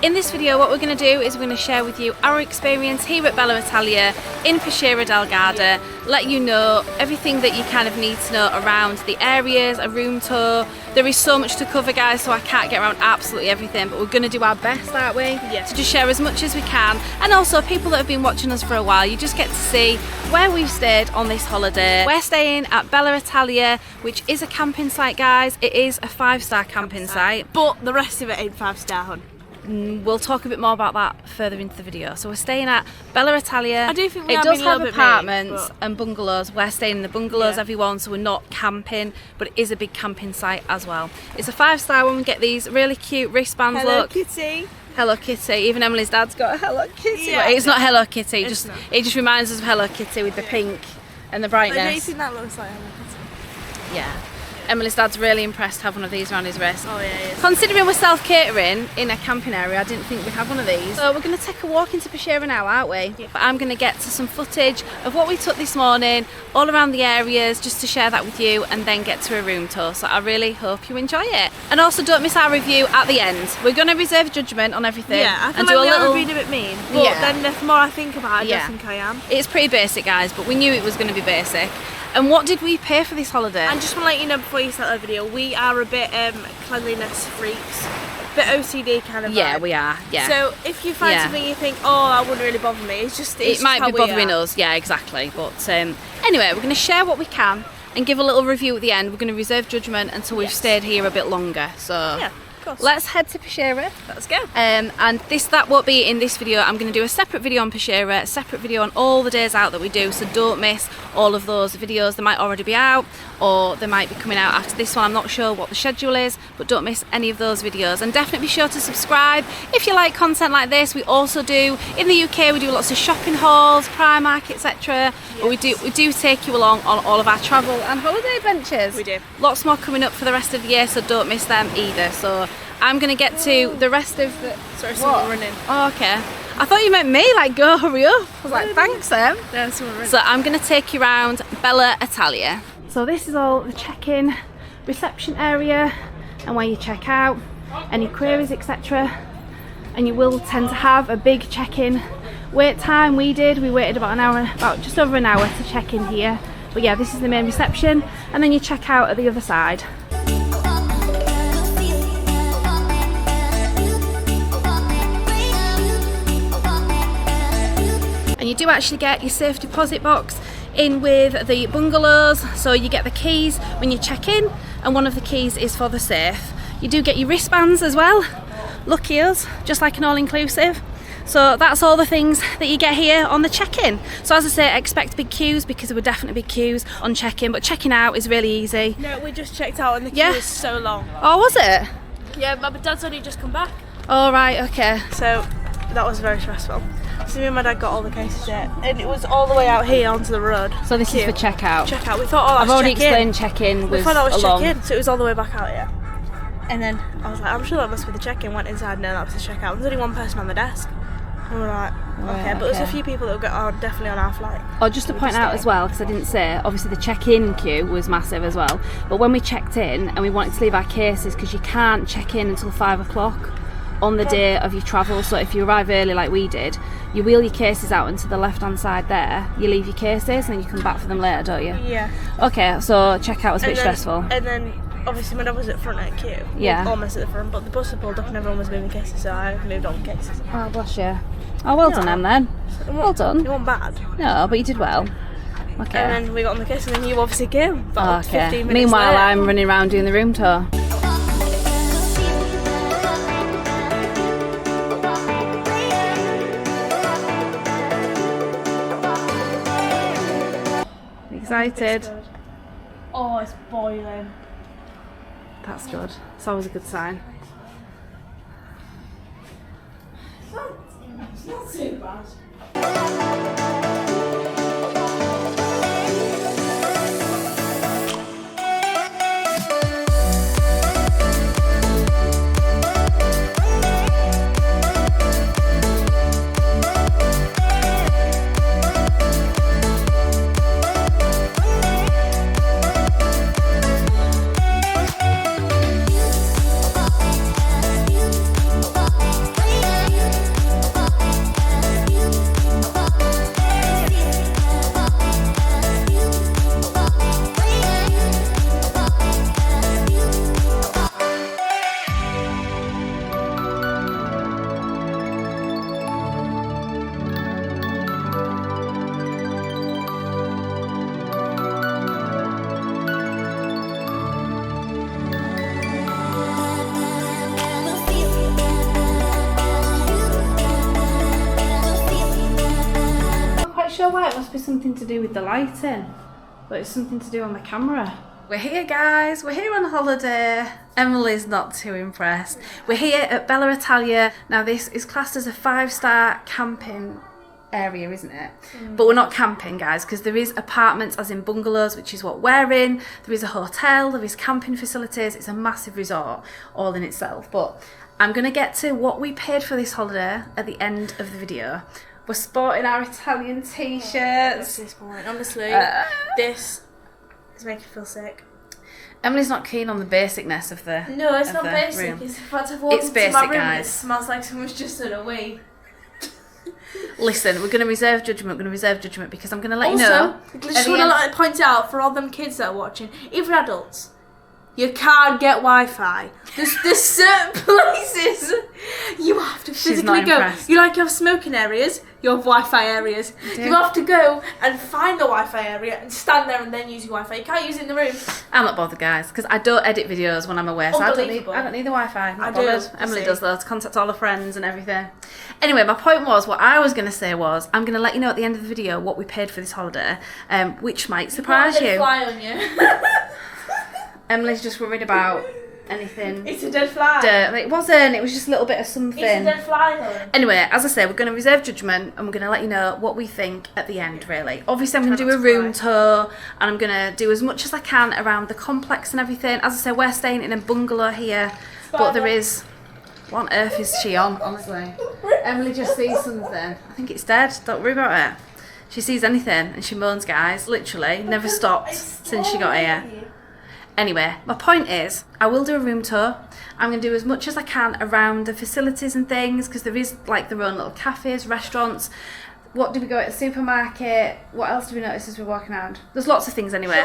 In this video what we're going to do is we're going to share with you our experience here at Bella Italia in Peschiera Del Garda, let you know everything that you kind of need to know around the areas, a room tour. There is so much to cover, guys, so I can't get around absolutely everything, but we're going to do our best, aren't we? Yeah. To just share as much as we can, and also people that have been watching us for a while, you just get to see where we've stayed on this holiday. We're staying at Bella Italia, which is a camping site, guys. It is a 5-star camping site, but the rest of it ain't 5-star, hun. We'll talk a bit more about that further into the video. So we're staying at Bella Italia. I do think it does have apartments mean, and bungalows. We're staying in the bungalows, everyone, so we're not camping, but it is a big camping site as well. It's a 5-star when we get these really cute wristbands. Hello look. Kitty. Hello Kitty. Even Emily's dad's got a Hello Kitty. Yeah. It's not Hello Kitty. It just reminds us of Hello Kitty with the pink and the brightness. I don't think that looks like Hello Kitty. Yeah. Emily's dad's really impressed to have one of these around his wrist. Oh yeah, yeah. Considering we're self-catering in a camping area, I didn't think we'd have one of these. So we're going to take a walk into Peschiera now, aren't we? Yeah. But I'm going to get to some footage of what we took this morning, all around the areas, just to share that with you, and then get to a room tour. So I really hope you enjoy it. And also don't miss our review at the end. We're going to reserve judgment on everything. Yeah, I feel and like do we a little... are being a bit mean. But then the more I think about it, I don't think I am. It's pretty basic, guys, but we knew it was going to be basic. And what did we pay for this holiday? And just want to let you know before you start the video, we are a bit cleanliness freaks, a bit OCD kind of vibe. Yeah, we are. Yeah. So if you find something you think, oh, that wouldn't really bother me, it might be bothering us. Yeah, exactly. But anyway, we're going to share what we can and give a little review at the end. We're going to reserve judgment until we've stayed here a bit longer. So yeah. Let's head to Peschiera. Let's go. And that won't be in this video. I'm going to do a separate video on Peschiera, a separate video on all the days out that we do, so don't miss all of those videos. They might already be out, or they might be coming out after this one. I'm not sure what the schedule is, but don't miss any of those videos. And definitely be sure to subscribe if you like content like this. We also do, in the UK, we do lots of shopping hauls, Primark, etc. Yes. But we do take you along on all of our travel and holiday adventures. We do. Lots more coming up for the rest of the year, so don't miss them either. So I'm going to get to the rest of the... Sorry, someone running. Oh, okay. I thought you meant me, like, go, hurry up. I was like, thanks, Em. Yeah, someone running. So I'm going to take you around Bella Italia. So this is all the check-in reception area and where you check out, any queries, etc. And you will tend to have a big check-in wait time. We waited about just over an hour to check in here. But yeah, this is the main reception, and then you check out at the other side. And you do actually get your safe deposit box in with the bungalows, so you get the keys when you check in, and one of the keys is for the safe. You do get your wristbands as well, lucky us, just like an all-inclusive. So that's all the things that you get here on the check-in. So as I say, expect big queues, because there were definitely big queues on check-in, but checking out is really easy. No, we just checked out and the queue was so long. Oh, was it? Yeah, my dad's only just come back. Oh, right, okay. So that was very stressful. So me and my dad got all the cases there, and it was all the way out here onto the road. So this is for checkout. Checkout. We thought, I've already explained check-in was we thought that was along. check-in, so it was all the way back out here. And then I was like, I'm sure that must be the check-in. Went inside, no, that was the checkout. There's only one person on the desk. And we're like, okay, but there's a few people that are definitely on our flight. Oh, just to point out as well, because I didn't say, obviously the check-in queue was massive as well. But when we checked in and we wanted to leave our cases, because you can't check in until 5 o'clock on the day of your travel. So if you arrive early like we did, you wheel your cases out into the left-hand side there, you leave your cases, and then you come back for them later, don't you? Yeah. Okay, so checkout was a bit stressful. And then obviously my dad was at front at queue. Yeah. Almost at the front, but the bus had pulled up and everyone was moving cases, so I moved on cases. Oh, bless you. Oh, well done, Em, then. Well done. It wasn't bad. No, but you did well. Okay. And then we got on the case, and then you obviously came about 15 minutes Meanwhile, later. I'm running around doing the room tour. Excited? Oh, it's boiling. That's good. It's always a good sign. It's not too bad. why it must be something to do with the lighting, but it's something to do on the camera. We're here, guys. We're here on holiday. Emily's not too impressed. We're here at Bella Italia. Now, this is classed as a 5-star camping area, isn't it? But we're not camping, guys, because there is apartments, as in bungalows, which is what we're in. There is a hotel. There is camping facilities. It's a massive resort all in itself. But I'm going to get to what we paid for this holiday at the end of the video. We're sporting our Italian t-shirts. This point, honestly, this is making me feel sick. Emily's not keen on the basicness of the No, it's not basic. room. It's about to walk It's into basic, my room and guys. it smells like someone's just done a wee. Listen, we're going to reserve judgment. Because I'm going to let you Also, know. I just want to point out for all them kids that are watching, even adults, you can't get Wi-Fi. There's certain places you have to physically go. Impressed. You have smoking areas, you have Wi-Fi areas. You have to go and find the Wi-Fi area and stand there and then use your Wi-Fi. You can't use it in the room. I'm not bothered, guys, because I don't edit videos when I'm away, so I don't need the Wi-Fi. I'm not bothered. Emily does those, contact all her friends and everything. Anyway, my point was, what I was going to say was, I'm going to let you know at the end of the video what we paid for this holiday, which might surprise you. Fly on you. Emily's just worried about anything. It's a dead fly. It wasn't. It was just a little bit of something. It's a dead fly, though. Anyway, as I say, we're going to reserve judgment and we're going to let you know what we think at the end, really. Obviously, I'm going to do a room tour and I'm going to do as much as I can around the complex and everything. As I say, we're staying in a bungalow here, but there is... What on earth is she on, honestly? Emily just sees something. I think it's dead. Don't worry about it. She sees anything and she moans, guys. Literally, never stopped since she got here. Anyway, my point is, I will do a room tour. I'm going to do as much as I can around the facilities and things, because there is like their own little cafes, restaurants. What did we go at the supermarket? What else did we notice as we were walking around? There's lots of things anyway.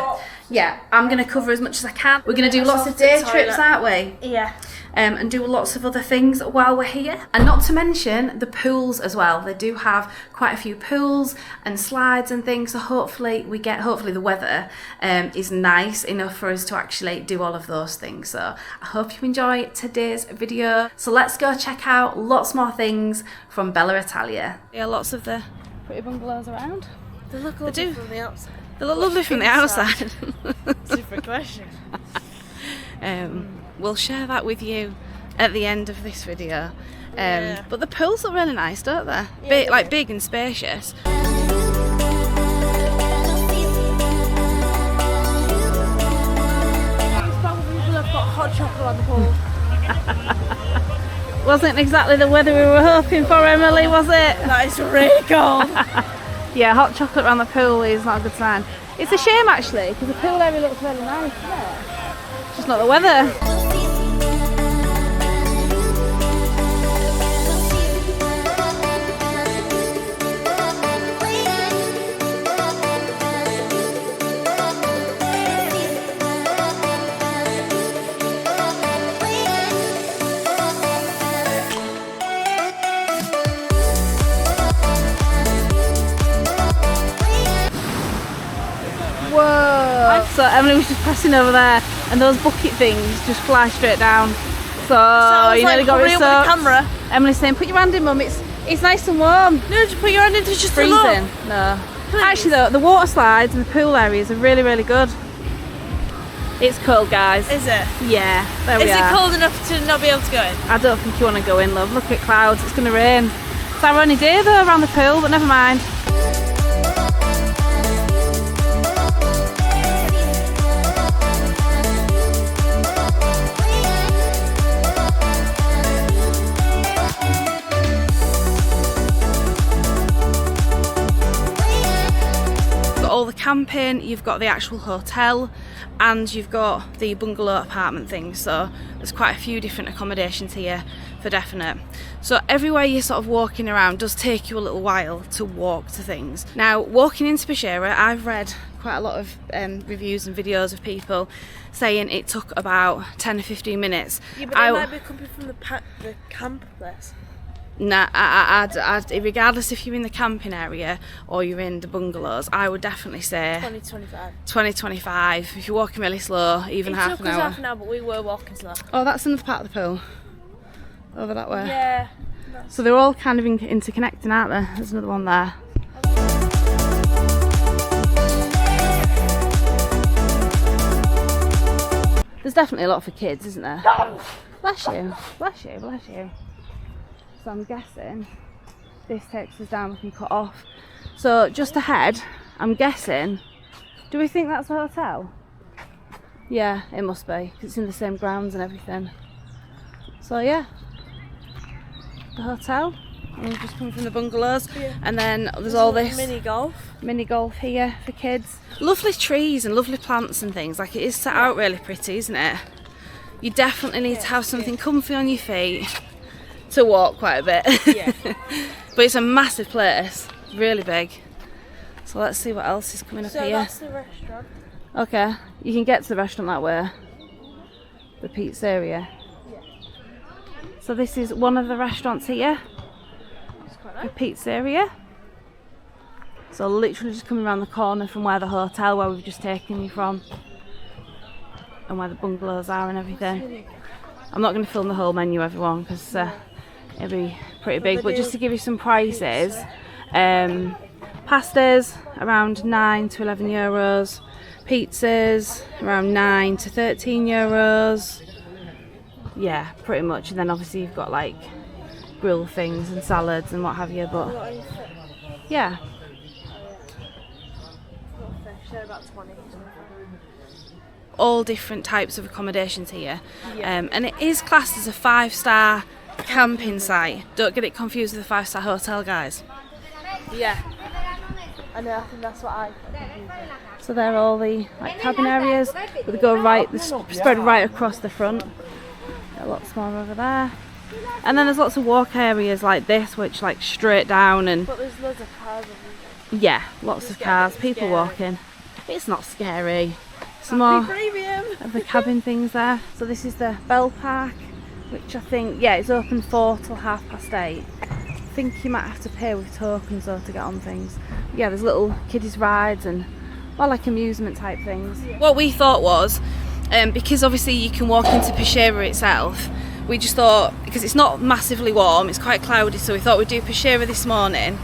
Yeah, I'm going to cover as much as I can. We're going to do lots of day trips, aren't we? Yeah. And do lots of other things while we're here. And not to mention the pools as well. They do have quite a few pools and slides and things, so hopefully the weather is nice enough for us to actually do all of those things. So I hope you enjoy today's video. So let's go check out lots more things from Bella Italia. Yeah, lots of the pretty bungalows around. They look lovely from the outside. They look lovely from the outside. Different question. We'll share that with you at the end of this video. But the pools look really nice, don't they? Yeah, big and spacious. Probably will have got hot chocolate on the pool. Wasn't exactly the weather we were hoping for, Emily, was it? That is really cold. Yeah, hot chocolate around the pool is not a good sign. It's a shame actually, because the pool area looks really nice, doesn't it? Just not the weather. Whoa! So Emily was just passing over there, and those bucket things just fly straight down. So you nearly got it soaked. Camera. Emily's saying, "Put your hand in, Mum. It's nice and warm." No, just put your hand into just Freezing. a look. No. Please. Actually, though, the water slides and the pool areas are really, really good. It's cold, guys. Is it? Yeah. There we are. Is it cold enough to not be able to go in? I don't think you want to go in, love. Look at clouds. It's going to rain. It's our only day though around the pool, but never mind. All the camping, you've got the actual hotel, and you've got the bungalow apartment things, so there's quite a few different accommodations here for definite. So everywhere you're sort of walking around does take you a little while to walk to things. Now, walking into Peschiera, I've read quite a lot of reviews and videos of people saying it took about 10 or 15 minutes. Yeah, but they might be coming from the camp place. Nah, regardless if you're in the camping area or you're in the bungalows, I would definitely say 20-25. If you're walking really slow, even half an hour. It took us half an hour, but we were walking slow. Oh, that's another part of the pool. Over that way. Yeah. So they're all kind of interconnecting, aren't they? There's another one there. There's definitely a lot for kids, isn't there? Bless you, bless you, bless you. So I'm guessing this takes us down, we can cut off. So just ahead, I'm guessing, do we think that's a hotel? Yeah, it must be, 'cause it's in the same grounds and everything. So yeah, the hotel. And we've just come from the bungalows, and then there's all this mini golf here for kids. Lovely trees and lovely plants and things. Like, it is set out really pretty, isn't it? You definitely need to have something comfy on your feet to walk quite a bit. Yeah. But it's a massive place, really big. So let's see what else is coming up here. So that's the restaurant. Okay, you can get to the restaurant that way. The pizzeria. Yeah. So this is one of the restaurants here. The pizzeria. So literally just coming around the corner from where the hotel, where we've just taken you from, and where the bungalows are and everything. I'm not going to film the whole menu, everyone, because it'll be pretty big. But just to give you some prices, pastas around 9 to 11 euros, pizzas around 9 to 13 euros. Yeah, pretty much. And then obviously you've got like grill things and salads and what have you, but yeah. All different types of accommodations here, and it is classed as a 5-star camping site. Don't get it confused with a 5-star hotel, guys. Yeah. I know, I think that's what I. So they're all the like cabin areas, but they go right, they spread right across the front. Got lots more over there. And then there's lots of walk areas like this, which like straight down, and But there's loads of cars. yeah, lots of cars, people walking. It's not scary. Some more Premium. of the cabin things there. So this is the Bell Park, which I think, yeah, it's open 4 till 8:30. I think you might have to pay with tokens though to get on things. Yeah, there's little kiddies rides and well, like amusement type things. What we thought was, because obviously you can walk into Peschiera itself, we just thought, because it's not massively warm, it's quite cloudy, so we thought we'd do Peschiera this morning,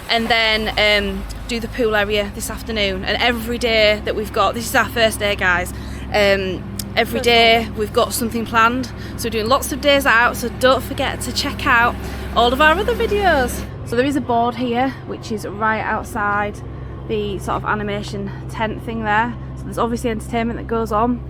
and then do the pool area this afternoon. And every day that we've got, this is our first day, guys, every day we've got something planned, so we're doing lots of days out, so don't forget to check out all of our other videos. So there is a board here which is right outside the sort of animation tent thing there, so there's obviously entertainment that goes on.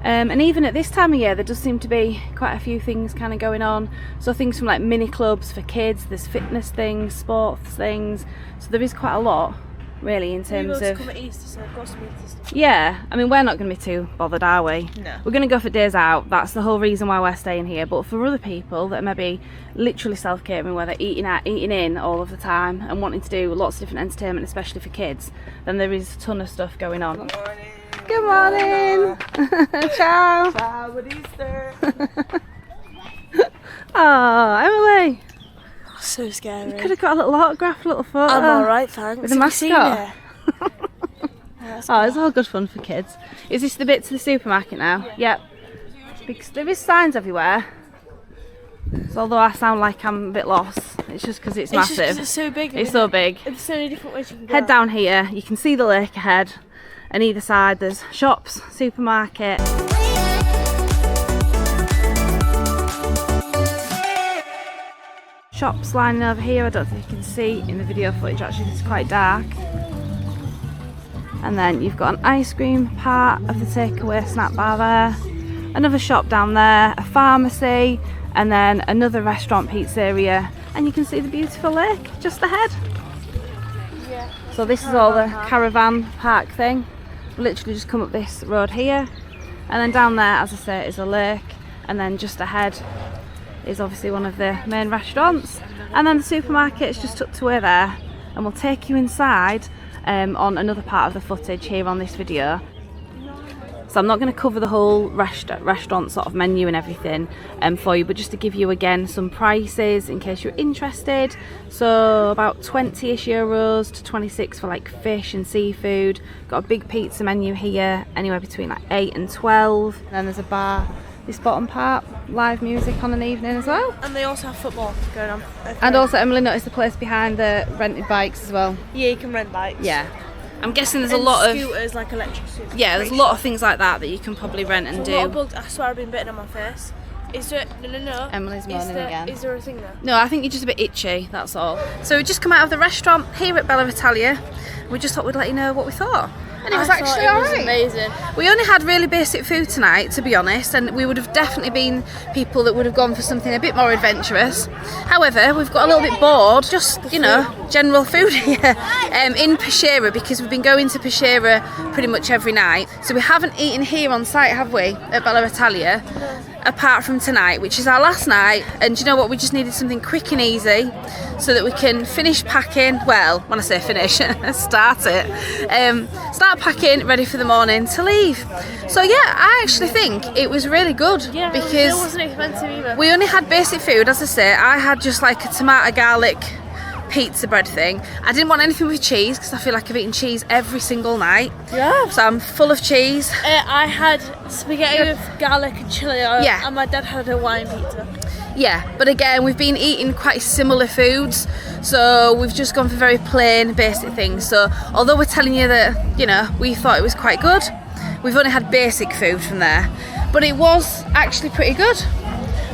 And even at this time of year there does seem to be quite a few things kind of going on. So things from like mini clubs for kids, there's fitness things, sports things, so there is quite a lot really in terms of... Come at Easter, so I've got some Easter stuff. Yeah, I mean, we're not going to be too bothered, are we? No. We're going to go for days out, that's the whole reason why we're staying here. But for other people that are maybe literally self-catering, where they're eating out, eating in all of the time and wanting to do lots of different entertainment, especially for kids, then there is a ton of stuff going on. Good morning. Good morning. Ciao. Ciao, good Easter. Oh, Emily. So scary. You could have got a little autograph, a little photo. I'm alright, thanks. With a mascot. Oh, it's all good fun for kids. Is this the bit to the supermarket now? Yeah. Yep. Because there is signs everywhere. So although I sound like I'm a bit lost, it's just because it's massive. Just 'cause it's so big. It's so big. There's so many different ways you can go. Head down here, you can see the lake ahead, and either side there's shops, supermarket. Shops lining over here, I don't think you can see in the video footage, actually it's quite dark. And then you've got an ice cream part of the takeaway snack bar there, another shop down there, a pharmacy, and then another restaurant pizzeria, and you can see the beautiful lake just ahead. Yeah. So this is all the caravan park thing. Literally just come up this road here, and then down there, as I say, is a lake, and then just ahead is obviously one of the main restaurants, and then the supermarket is just tucked away there, and we'll take you inside on another part of the footage here on this video. So I'm not going to cover the whole restaurant sort of menu and everything for you, but just to give you again some prices in case you're interested. So about 20ish euros to 26 for like fish and seafood. Got a big pizza menu here, anywhere between like 8 and 12. And then there's a bar, this bottom part, live music on an evening as well. And they also have football going on. And also Emily noticed the place behind the rented bikes as well. Yeah, you can rent bikes. Yeah. I'm guessing there's a lot of scooters, like electric scooters. yeah, there's a lot of things like that you can probably rent and do. I swear I've been bitten on my face. Is there no? Emily's moaning again. Is there a thing there? No, I think you're just a bit itchy, that's all. So we just come out of the restaurant here at Bella Italia. We just thought we'd let you know what we thought. And it was actually alright. It was amazing. We only had really basic food tonight, to be honest, and we would have definitely been people that would have gone for something a bit more adventurous. However, we've got a little bit bored, just, you know, general food here in Peschiera, because we've been going to Peschiera pretty much every night. So we haven't eaten here on site, have we, at Bella Italia? Apart from tonight, which is our last night. And you know what, we just needed something quick and easy so that we can finish packing. Well, when I say finish, start it. Start packing, ready for the morning to leave. So yeah, I actually think it was really good, because it wasn't expensive either. We only had basic food, as I say. I had just like a tomato garlic pizza bread thing. I didn't want anything with cheese because I feel like I've eaten cheese every single night. Yeah. So I'm full of cheese. I had spaghetti with garlic and chili oil. Yeah. And my dad had a Hawaiian pizza. Yeah, but again, we've been eating quite similar foods, so we've just gone for very plain, basic things. So although we're telling you that, you know, we thought it was quite good, we've only had basic food from there. But it was actually pretty good.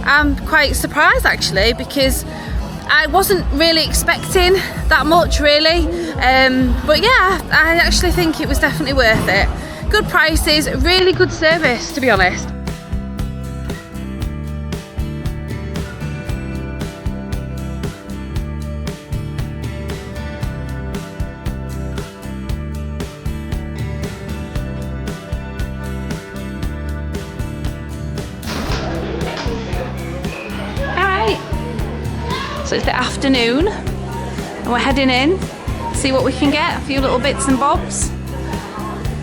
I'm quite surprised actually, because I wasn't really expecting that much really, but yeah, I actually think it was definitely worth it. Good prices, really good service, to be honest. So it's the afternoon and we're heading in, see what we can get, a few little bits and bobs.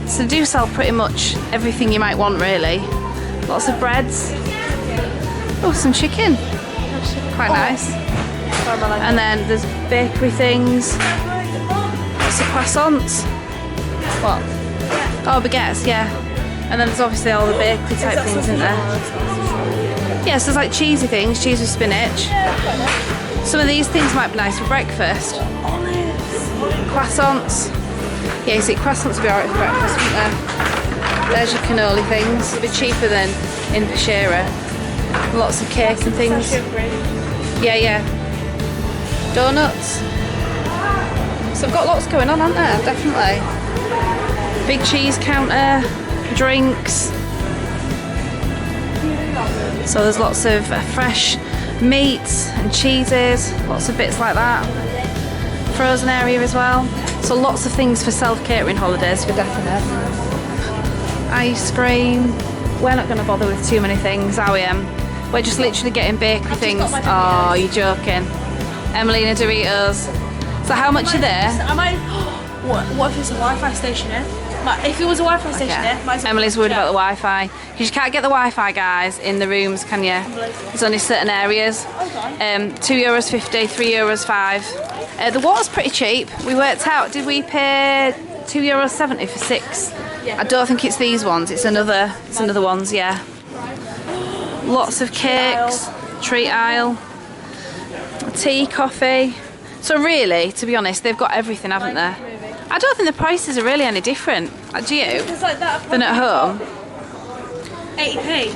So they do sell pretty much everything you might want really. Lots of breads. Oh, some chicken. Quite nice. And then there's bakery things. Lots of croissants. What? Oh, baguettes, yeah. And then there's obviously all the bakery type things, isn't there? Yeah, so there's like cheesy things, cheese with spinach. Some of these things might be nice for breakfast. Croissants. Yeah, you see, croissants would be alright for breakfast, wouldn't there? There's your cannoli things. A bit cheaper than in Peschiera. Lots of cake and things. Yeah. Donuts. So I've got lots going on, haven't there? Definitely. Big cheese counter. Drinks. So there's lots of fresh meats and cheeses, lots of bits like that. Frozen area as well. So lots of things for self-catering holidays for definite. Ice cream. We're not going to bother with too many things, are we? We're just literally getting bakery things. Oh, you're joking. Emelina Doritos. So how much are there? What if there's a Wi-Fi station here? If it was a Wi-Fi station here, Emily's worried about the Wi-Fi. You can't get the Wi-Fi, guys, in the rooms, can you? There's only certain areas. €2.50, €3.05. The water's pretty cheap. We worked out, did we pay €2.70 for 6? Yeah. I don't think it's these ones. It's another ones, yeah. Lots of cakes, treat aisle, tea, coffee. So really, to be honest, they've got everything, haven't they? I don't think the prices are really any different. Do you? Like that than at home? 80p,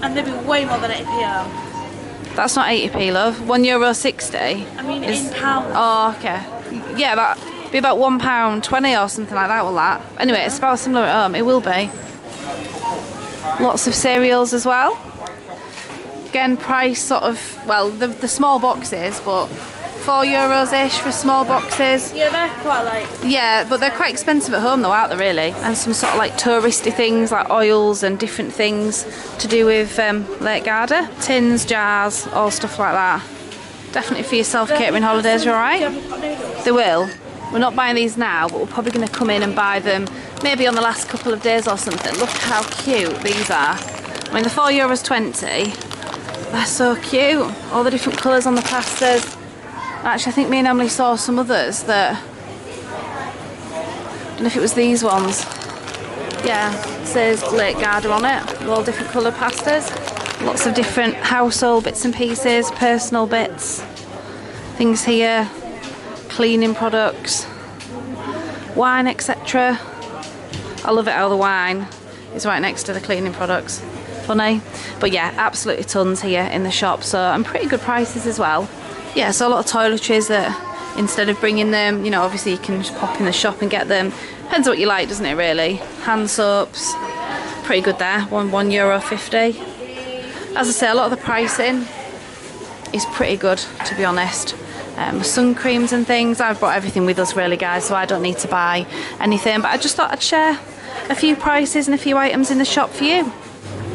and they'd be way more than 80p at home. That's not 80p, love. €1.60. I mean, in pounds. Oh, okay. Yeah, that'd be about £1.20 or something like that, will that? Anyway, it's about similar at home. It will be. Lots of cereals as well. Again, price sort of, well, the small boxes, but €4-ish for small boxes. Yeah, they're quite like... Yeah, but they're quite expensive at home though, aren't they, really? And some sort of like touristy things, like oils and different things to do with Lake Garda. Tins, jars, all stuff like that. Definitely for your self-catering holidays, you alright? They will. We're not buying these now, but we're probably going to come in and buy them maybe on the last couple of days or something. Look how cute these are. I mean, they're €4.20. They're so cute. All the different colours on the pastas. Actually, I think me and Emily saw some others that... I don't know if it was these ones. Yeah, it says Lake Garda on it. With all different colour pastas. Lots of different household bits and pieces, personal bits. Things here. Cleaning products. wine, etc. I love it how the wine is right next to the cleaning products. Funny. But yeah, absolutely tons here in the shop, so, and pretty good prices as well. Yeah, so a lot of toiletries that instead of bringing them, you know, obviously you can just pop in the shop and get them. Depends on what you like, doesn't it, really? Hand soaps, pretty good there, €1.50. As I say, a lot of the pricing is pretty good, to be honest. Sun creams and things, I've brought everything with us really, guys, so I don't need to buy anything, but I just thought I'd share a few prices and a few items in the shop for you.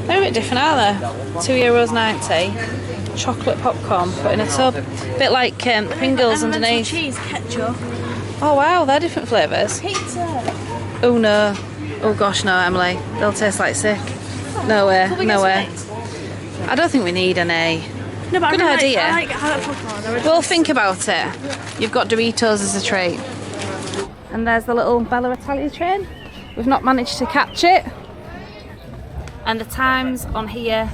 They're a bit different, aren't they? €2.90. Chocolate popcorn put in a tub, a bit like Pringles underneath. Cheese, ketchup. Oh wow, they're different flavours. Pizza. Oh no, oh gosh no, Emily, they'll taste like sick. No way, no way. I don't think we need any. No, but good I idea. I like popcorn. Well, think about it. You've got Doritos as a treat. And there's the little Bella Italia train. We've not managed to catch it. And the times on here,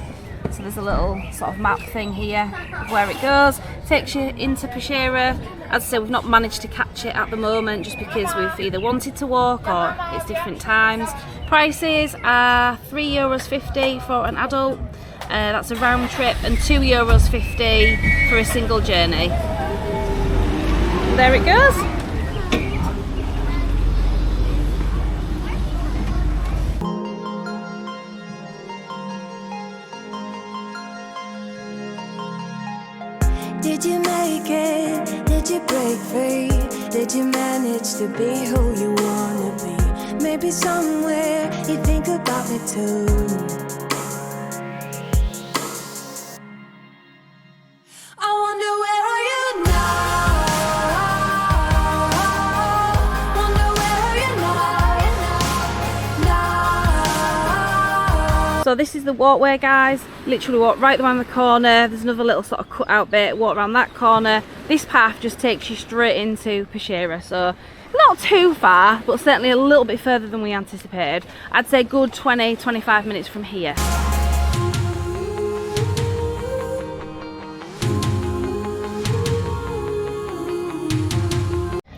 so there's a little sort of map thing here of where it goes. Takes you into Peschiera. As I say, we've not managed to catch it at the moment just because we've either wanted to walk or it's different times. Prices are €3.50 for an adult. That's a round trip, and €2.50 for a single journey. There it goes. Did you make it? Did you break free? Did you manage to be who you wanna be? Maybe somewhere you think about me too. So this is the walkway, guys. Literally walk right around the corner. There's another little sort of cut out bit. Walk around that corner. This path just takes you straight into Peschiera. So not too far, but certainly a little bit further than we anticipated. I'd say good 20-25 minutes from here.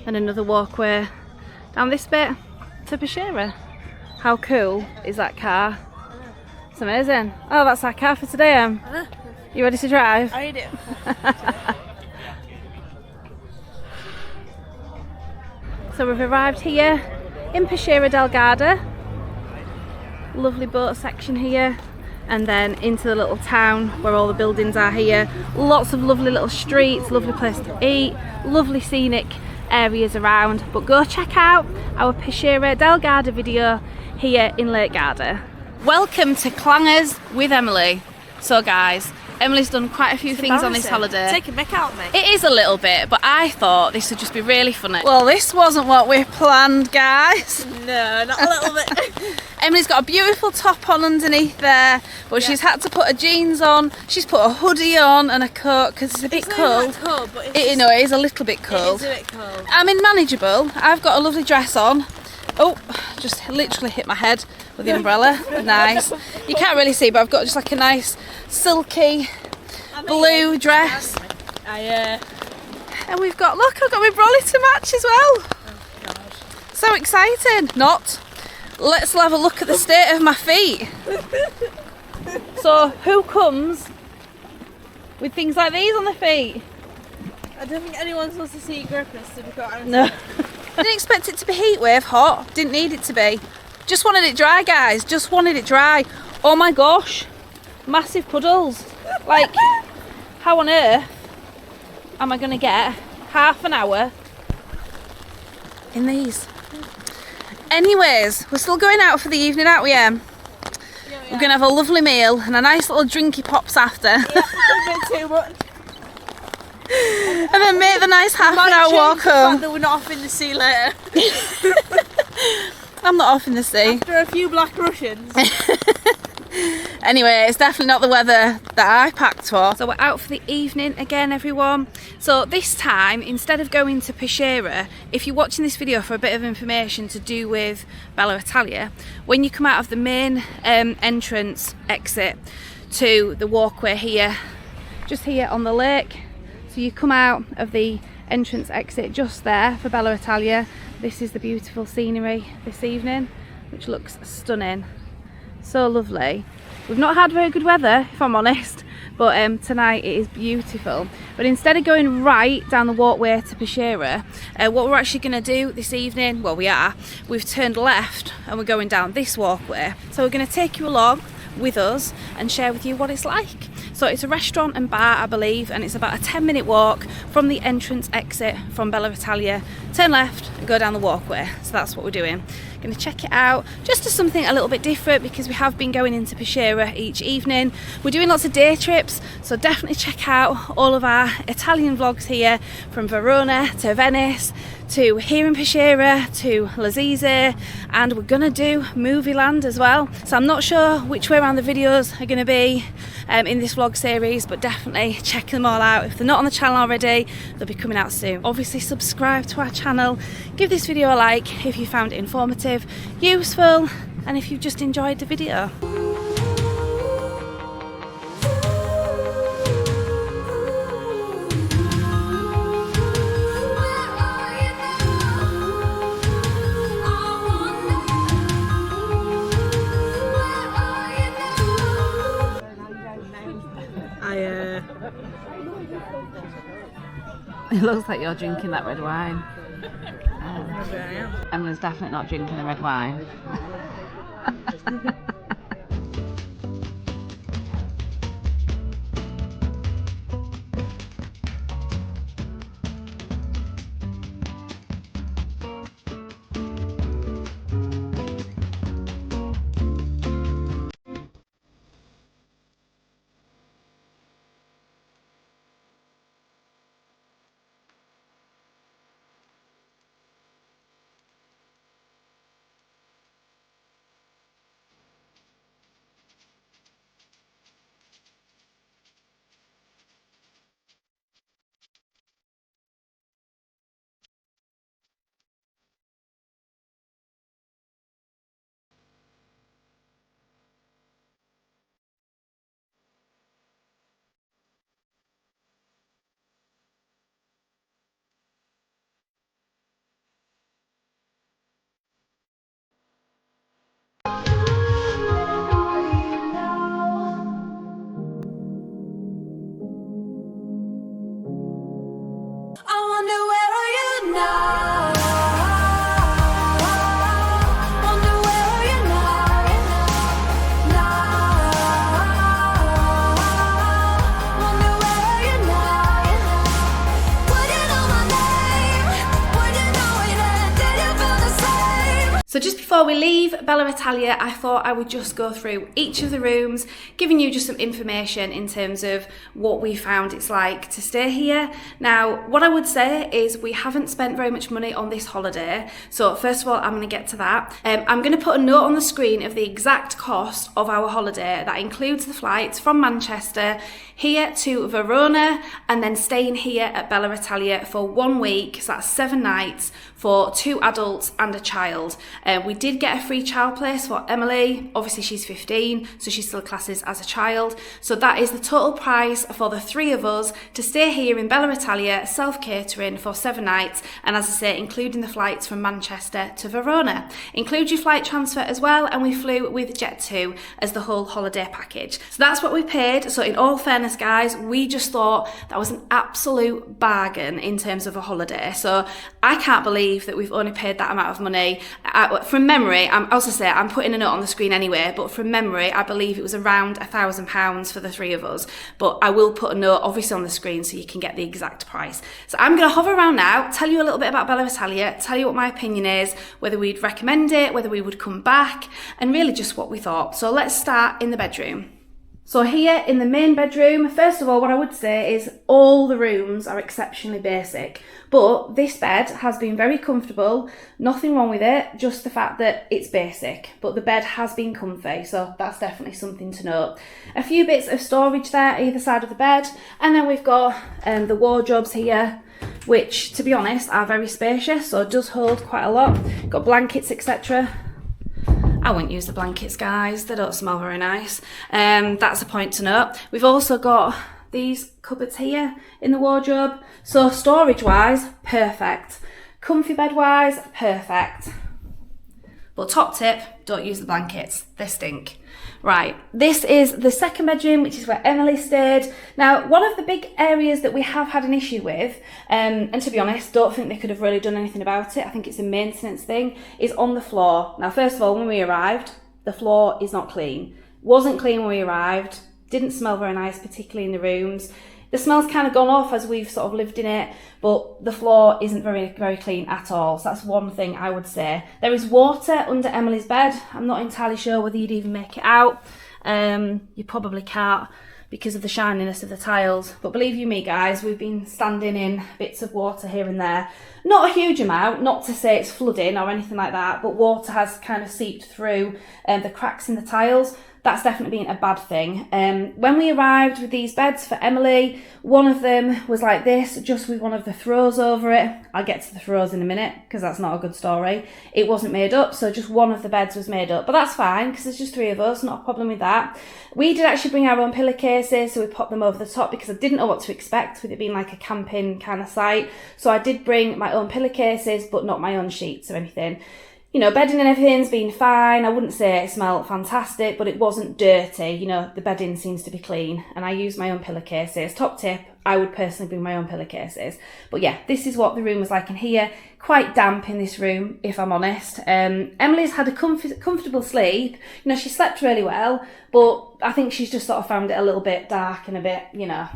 And another walkway down this bit to Peschiera. How cool is that car? It's amazing. Oh, that's our car for today, You ready to drive? I do. So we've arrived here in Peschiera Del Garda. Lovely boat section here. And then into the little town where all the buildings are here. Lots of lovely little streets, lovely place to eat, lovely scenic areas around. But go check out our Peschiera Del Garda video here in Lake Garda. Welcome to Clangers with Emily. So guys, Emily's done quite a few things on this holiday. Take a mick out of me. It is a little bit, but I thought this would just be really funny. Well, this wasn't what we planned, guys. No, not a little bit. Emily's got a beautiful top on underneath there, but she's had to put her jeans on. She's put a hoodie on and a coat because it's a bit cold. Cold, but it is a little bit cold. It is a bit cold. I'm in manageable. I've got a lovely dress on. Oh, just literally hit my head with the umbrella. Nice. You can't really see, but I've got just like a nice silky blue dress. And we've got, look, I've got my brolly to match as well. Oh, God. So exciting. Not. Let's have a look at the state of my feet. So who comes with things like these on their feet? I don't think anyone's supposed to see grippers, to be quite honest. No. I didn't expect it to be heatwave hot. Didn't need it to be. Just wanted it dry, guys. Just wanted it dry. Oh my gosh. Massive puddles. Like, how on earth am I going to get half an hour in these? Anyways, we're still going out for the evening, aren't we, Em? Yeah, We're going to have a lovely meal and a nice little drinky pops after. Yeah, a bit too much. And then make the nice half an hour walk home. That we're not off in the sea later. I'm not off in the sea. After a few black Russians. Anyway, it's definitely not the weather that I packed for. So we're out for the evening again, everyone. So this time, instead of going to Peschiera, if you're watching this video for a bit of information to do with Bella Italia, when you come out of the main entrance exit to the walkway here, just here on the lake, so you come out of the entrance exit just there for Bella Italia, this is the beautiful scenery this evening, which looks stunning. So lovely. We've not had very good weather, if I'm honest, but tonight it is beautiful. But instead of going right down the walkway to Peschiera, what we're actually going to do this evening, well, we've turned left and we're going down this walkway. So we're going to take you along with us and share with you what it's like. So it's a restaurant and bar, I believe, and it's about a 10-minute walk from the entrance exit from Bella Italia. Turn left and go down the walkway. So that's what we're doing. Going to check it out just as something a little bit different, because we have been going into Peschiera each evening. We're doing lots of day trips, so definitely check out all of our Italian vlogs here, from Verona to Venice to here in Peschiera to Lazise, and we're gonna do Movie Land as well. So I'm not sure which way around the videos are gonna be in this vlog series, but definitely check them all out. If they're not on the channel already, they'll be coming out soon. Obviously subscribe to our channel, give this video a like if you found it informative, useful, and if you've just enjoyed the video. It looks like you're drinking that red wine. Emma's definitely not drinking the red wine. So just before we leave Bella Italia, I thought I would just go through each of the rooms, giving you just some information in terms of what we found it's like to stay here. Now, what I would say is we haven't spent very much money on this holiday. So first of all, I'm going to get to that. I'm going to put a note on the screen of the exact cost of our holiday. That includes the flights from Manchester here to Verona, and then staying here at Bella Italia for 1 week. So that's 7 nights for 2 adults and a child. We did get a free child place for Emily. Obviously she's 15, so she still classes as a child. So that is the total price for the 3 of us to stay here in Bella Italia, self-catering for 7 nights. And as I say, including the flights from Manchester to Verona. Include your flight transfer as well, and we flew with Jet2 as the whole holiday package. So that's what we paid. So in all fairness, guys, we just thought that was an absolute bargain in terms of a holiday. So I can't believe that we've only paid that amount of money. From memory, I'm putting a note on the screen anyway, but from memory, I believe it was around £1,000 for the 3 of us. But I will put a note obviously on the screen so you can get the exact price. So I'm going to hover around now, tell you a little bit about Bella Italia, tell you what my opinion is, whether we'd recommend it, whether we would come back, and really just what we thought. So let's start in the bedroom. So here in the main bedroom, first of all, what I would say is all the rooms are exceptionally basic, but this bed has been very comfortable, nothing wrong with it, just the fact that it's basic, but the bed has been comfy, so that's definitely something to note. A few bits of storage there either side of the bed, and then we've got the wardrobes here, which to be honest are very spacious, so it does hold quite a lot. Got blankets, etc. I won't use the blankets, guys, they don't smell very nice. That's a point to note. We've also got these cupboards here in the wardrobe, so storage wise, perfect. Comfy bed wise, perfect. But top tip, don't use the blankets, they stink. Right, this is the second bedroom, which is where Emily stayed. Now, one of the big areas that we have had an issue with, and to be honest, don't think they could have really done anything about it, I think it's a maintenance thing, is on the floor. Now, first of all, when we arrived, the floor is not clean. Wasn't clean when we arrived, didn't smell very nice, particularly in the rooms. The smell's kind of gone off as we've sort of lived in it, but the floor isn't very clean at all. So that's one thing I would say. There is water under Emily's bed. I'm not entirely sure whether you'd even make it out. You probably can't because of the shininess of the tiles. But believe you me, guys, we've been standing in bits of water here and there. Not a huge amount, not to say it's flooding or anything like that, but water has kind of seeped through the cracks in the tiles. That's definitely been a bad thing. When we arrived with these beds for Emily, one of them was like this, just with one of the throws over it. I'll get to the throws in a minute, because that's not a good story. It wasn't made up, so just one of the beds was made up. But that's fine, because there's just 3 of us, not a problem with that. We did actually bring our own pillowcases, so we popped them over the top, because I didn't know what to expect with it being like a camping kind of site. So I did bring my own pillowcases, but not my own sheets or anything. You know, bedding and everything's been fine. I wouldn't say it smelled fantastic, but it wasn't dirty. You know, the bedding seems to be clean, and I use my own pillowcases. Top tip, I would personally bring my own pillowcases. But yeah, this is what the room was like in here. Quite damp in this room, if I'm honest. Emily's had a comfortable sleep. You know, she slept really well, but I think she's just sort of found it a little bit dark and a bit, you know,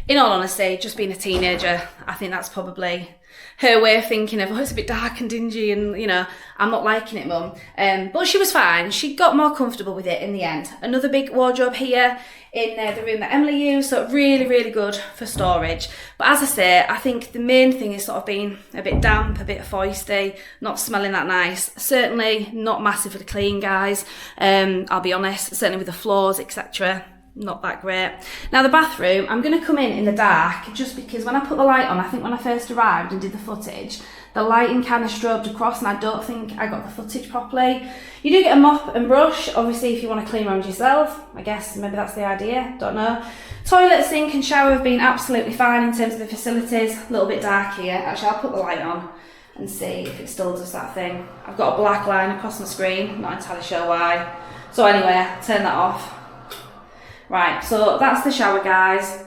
in all honesty, just being a teenager, I think that's probably her way of thinking of, oh, it's a bit dark and dingy and, you know, I'm not liking it, Mum. But she was fine. She got more comfortable with it in the end. Another big wardrobe here in the room that Emily used, so really good for storage. But as I say, I think the main thing is sort of being a bit damp, a bit foisty, not smelling that nice. Certainly not massively clean, guys. I'll be honest, certainly with the floors, etc. Not that great. Now the bathroom, I'm going to come in the dark just because when I put the light on, I think when I first arrived and did the footage, the lighting kind of strobed across and I don't think I got the footage properly. You do get a mop and brush, obviously, if you want to clean around yourself. I guess maybe that's the idea, don't know. Toilet, sink and shower have been absolutely fine in terms of the facilities. A little bit dark here. Actually, I'll put the light on and see if it still does that thing. I've got a black line across my screen, not entirely sure why. So anyway, I'll turn that off. Right, so that's the shower, guys.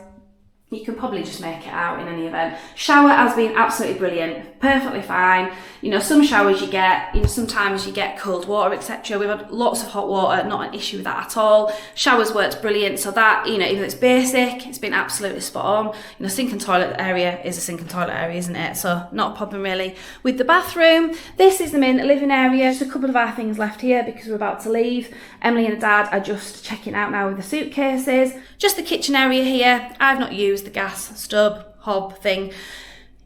You can probably just make it out in any event. Shower has been absolutely brilliant, perfectly fine. You know, some showers you get, you know, sometimes you get cold water, etc. We've had lots of hot water, not an issue with that at all. Showers worked brilliant, so that, you know, even though it's basic, it's been absolutely spot on. You know, sink and toilet area is a sink and toilet area, isn't it? So not a problem really. With the bathroom, this is the main living area. Just a couple of our things left here because we're about to leave. Emily and Dad are just checking out now with the suitcases. Just the kitchen area here. I've not used the gas stove hob thing.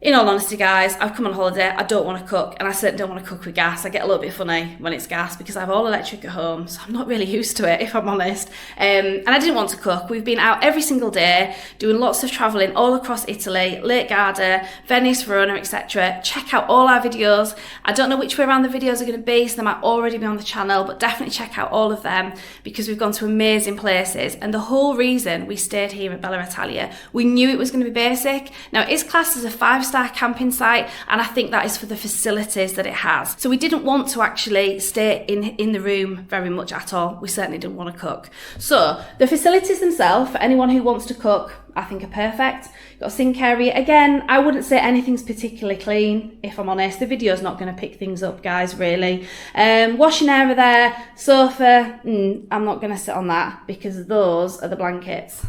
In all honesty, guys, I've come on holiday, I don't want to cook, and I certainly don't want to cook with gas. I get a little bit funny when it's gas because I have all electric at home, so I'm not really used to it, if I'm honest. And I didn't want to cook. We've been out every single day, doing lots of travelling all across Italy, Lake Garda, Venice, Verona, etc. Check out all our videos. I don't know which way around the videos are going to be, so they might already be on the channel, but definitely check out all of them because we've gone to amazing places. And the whole reason we stayed here at Bella Italia, we knew it was going to be basic. Now, it is classed as a 5-star camping site, and I think that is for the facilities that it has. So we didn't want to actually stay in the room very much at all. We certainly didn't want to cook. So the facilities themselves, for anyone who wants to cook, I think are perfect. You've got a sink area. Again, I wouldn't say anything's particularly clean, if I'm honest. The video's not going to pick things up, guys, really. Washing area there, sofa, I'm not going to sit on that because those are the blankets.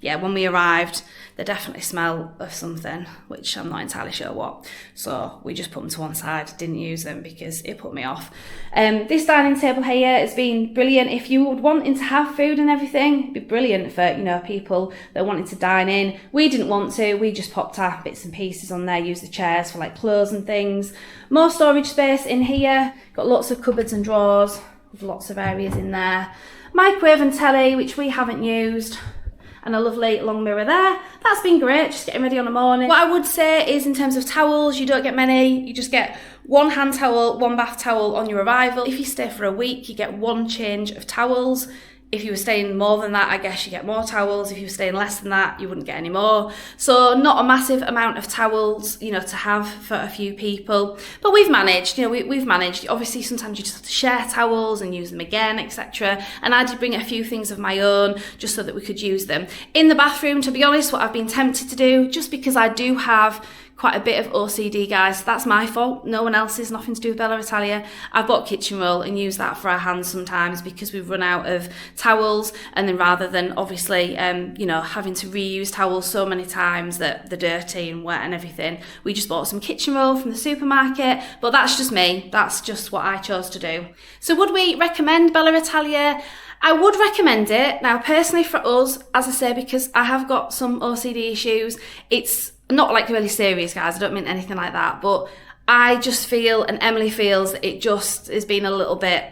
Yeah, when we arrived, they definitely smell of something, which I'm not entirely sure what. So we just put them to one side, didn't use them because it put me off. This dining table here has been brilliant. If you were wanting to have food and everything, it'd be brilliant for, you know, people that wanted to dine in. We didn't want to, we just popped our bits and pieces on there, used the chairs for like clothes and things. More storage space in here, got lots of cupboards and drawers, with lots of areas in there. Microwave and telly, which we haven't used. And a lovely long mirror there. That's been great, just getting ready on a morning. What I would say is in terms of towels, you don't get many. You just get one hand towel, one bath towel on your arrival. If you stay for a week, you get one change of towels. If you were staying more than that, I guess you get more towels. If you were staying less than that, you wouldn't get any more. So not a massive amount of towels, you know, to have for a few people. But we've managed, you know, we've managed. Obviously, sometimes you just have to share towels and use them again, etc. And I did bring a few things of my own just so that we could use them. In the bathroom, to be honest, what I've been tempted to do, just because I do have quite a bit of OCD, guys. That's my fault. No one else's. Nothing to do with Bella Italia. I've bought kitchen roll and use that for our hands sometimes because we've run out of towels. And then rather than obviously, you know, having to reuse towels so many times that they're dirty and wet and everything, we just bought some kitchen roll from the supermarket. But that's just me. That's just what I chose to do. So would we recommend Bella Italia? I would recommend it. Now, personally for us, as I say, because I have got some OCD issues, it's not like really serious, guys, I don't mean anything like that, but I just feel, and Emily feels, that it just has been a little bit,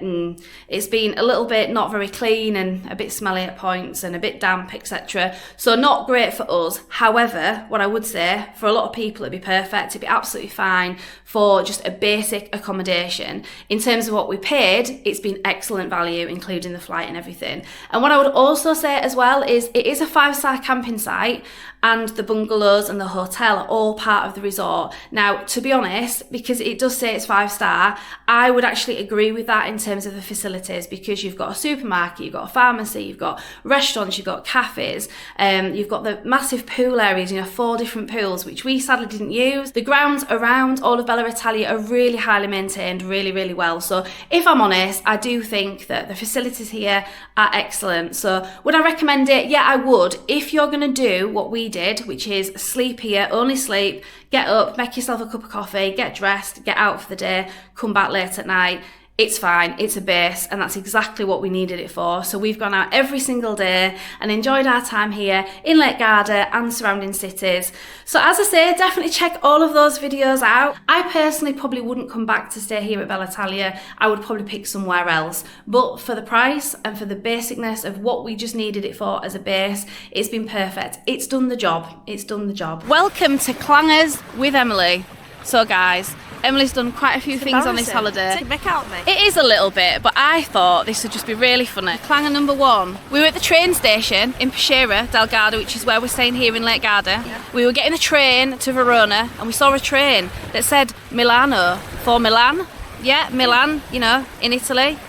it's been a little bit not very clean and a bit smelly at points and a bit damp, etc. So not great for us. However, what I would say, for a lot of people it'd be perfect, it'd be absolutely fine for just a basic accommodation. In terms of what we paid, it's been excellent value, including the flight and everything. And what I would also say as well is it is a 5-star camping site, and the bungalows and the hotel are all part of the resort. Now, to be honest, because it does say it's 5-star, I would actually agree with that in terms of the facilities, because you've got a supermarket, you've got a pharmacy, you've got restaurants, you've got cafes, you've got the massive pool areas, you know, 4 different pools, which we sadly didn't use. The grounds around all of Bella Italia are really highly maintained, really, really well. So if I'm honest, I do think that the facilities here are excellent. So would I recommend it? Yeah, I would. If you're going to do what we did, which is sleep here, only sleep, get up, make yourself a cup of coffee, get dressed, get out for the day, come back late at night, it's fine, it's a base, and that's exactly what we needed it for. So we've gone out every single day and enjoyed our time here in Lake Garda and surrounding cities. So as I say, definitely check all of those videos out. I personally probably wouldn't come back to stay here at Bella Italia. I would probably pick somewhere else. But for the price and for the basicness of what we just needed it for as a base, it's been perfect. It's done the job. It's done the job. Welcome to Clangers with Emily. So guys, Emily's done quite a few things on this holiday. Take mick out of me. It is a little bit, but I thought this would just be really funny. Clanger number 1. We were at the train station in Peschiera Del Garda, which is where we're staying here in Lake Garda. Yeah. We were getting a train to Verona, and we saw a train that said Milano for Milan. Yeah, Milan, you know, in Italy.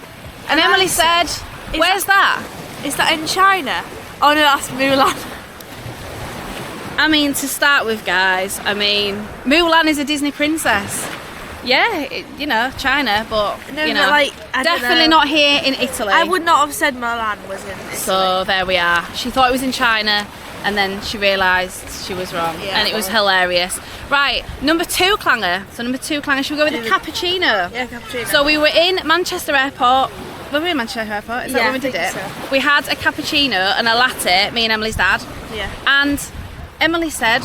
And Emily said, where's that? Is that in China? Oh no, that's Mulan. I mean, to start with, guys, I mean, Mulan is a Disney princess. Yeah, you know, China, but, no, you know, but like, definitely not here in Italy. I would not have said Milan was in Italy. So there we are. She thought it was in China, and then she realised she was wrong, and it was hilarious. Right, number 2 clanger. So number 2 clanger, should we go with the cappuccino? Yeah, cappuccino. So we were in Manchester Airport. Were we in Manchester Airport? Is that where we did it? So. We had a cappuccino and a latte, me and Emily's dad. Yeah. And Emily said,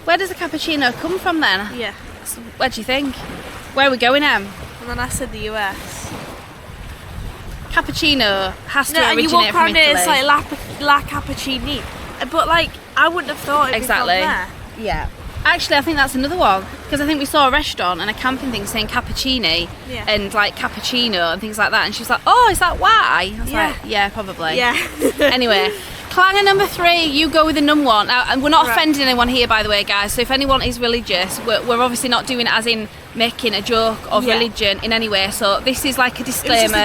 where does the cappuccino come from then? Yeah. So where do you think? Where are we going, Em? And then I said the US. Cappuccino has to and originate you walk from around Italy. it, it's like la cappuccini. But like, I wouldn't have thought it'd be from there. Yeah. Actually, I think that's another one, because I think we saw a restaurant and a camping thing saying cappuccini and like cappuccino and things like that, and she was like, oh, is that why? I was like, yeah, probably. Yeah. Anyway, clanger number 3, you go with the num 1. Now, and we're not offending anyone here, by the way, guys, so if anyone is religious, we're obviously not doing it as in making a joke of religion in any way, so this is like a disclaimer.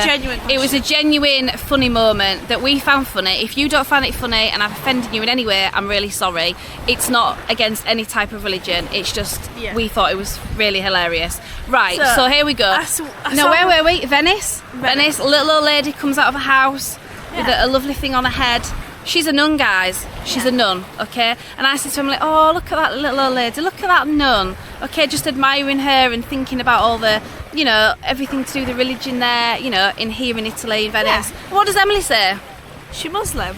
It was a genuine funny moment that we found funny. If you don't find it funny and I've offended you in any way, I'm really sorry. It's not against any type of religion, it's just we thought it was really hilarious. Right, so here we go. Where were we? Venice. Little old lady comes out of a house with a lovely thing on her head. She's a nun, guys. She's a nun, okay? And I said to him, like, oh, look at that little old lady. Look at that nun. Okay, just admiring her and thinking about all the, you know, everything to do with the religion there, you know, here in Italy, in Venice. Yeah. What does Emily say? She's Muslim.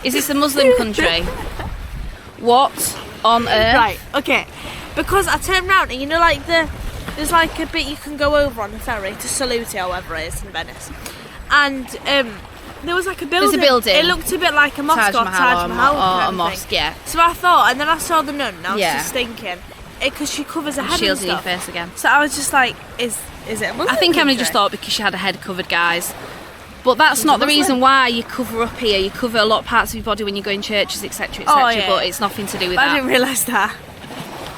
Is this a Muslim country? What on earth? Right, okay. Because I turned around and, you know, like there's like a bit you can go over on the ferry to Salute or whatever it is in Venice. And, there was like a building. There's a building. It looked a bit like a mosque or Taj Mahal or a mosque, yeah. So I thought, and then I saw the nun, and I was just thinking, because she covers her head and stuff. Shielding your face again. So I was just like, is it a Muslim I think Emily country? just thought because she had her head covered, guys. But that's not the reason why you cover up here. You cover a lot of parts of your body when you go in churches, etc., etc. Oh, yeah. But it's nothing to do with But that. I didn't realise that.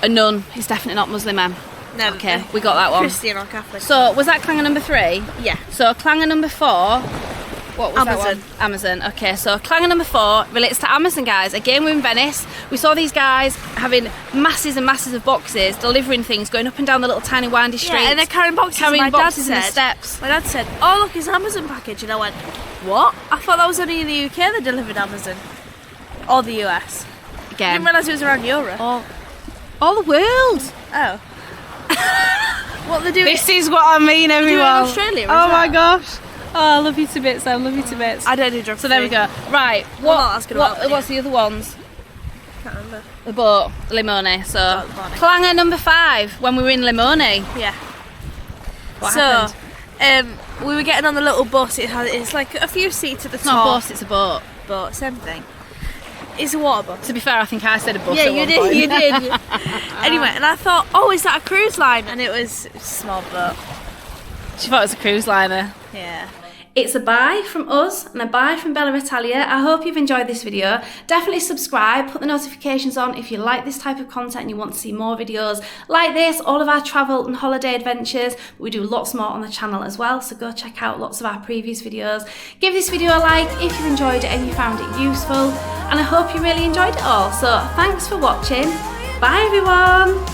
A nun is definitely not Muslim, Em. No. Okay, we got that one. Christian or Catholic. So, was that clanger number 3? Yeah. So, clanger number 4, what was Amazon. that one? Amazon. Okay, so clanger number 4 relates to Amazon, guys. Again, we're in Venice. We saw these guys having masses and masses of boxes, delivering things, going up and down the little tiny windy streets. Yeah, and they're carrying boxes. Carrying my boxes dad in the said, steps. My dad said, "Oh look, it's an Amazon package," and I went, "What? I thought that was only in the UK they delivered Amazon, or the US. I Again. didn't realise it was around Europe." All the world. Oh. What they're doing? This is what I mean, everyone. in Australia as Oh my well? gosh. Oh, I love you to bits, I love you to bits. I don't do drugs. So there we go. Right, Well, not asking about it, what's the other ones? Can't remember. The boat, Limone. So, Limone. clanger number 5 when we were in Limone. Yeah. What so, happened? we were getting on the little bus. It's like a few seats at the It's top. not a bus, it's a boat. But same thing. It's a water bus. To be fair, I think I said a bus. Yeah, at you one did. point. You did. Anyway, and I thought, oh, is that a cruise line? And it was a small boat. She thought it was a cruise liner. Yeah. It's a bye from us and a bye from Bella Italia. I hope you've enjoyed this video. Definitely subscribe, put the notifications on if you like this type of content and you want to see more videos like this, all of our travel and holiday adventures. We do lots more on the channel as well, so go check out lots of our previous videos. Give this video a like if you enjoyed it and you found it useful, and I hope you really enjoyed it all. So thanks for watching. Bye everyone.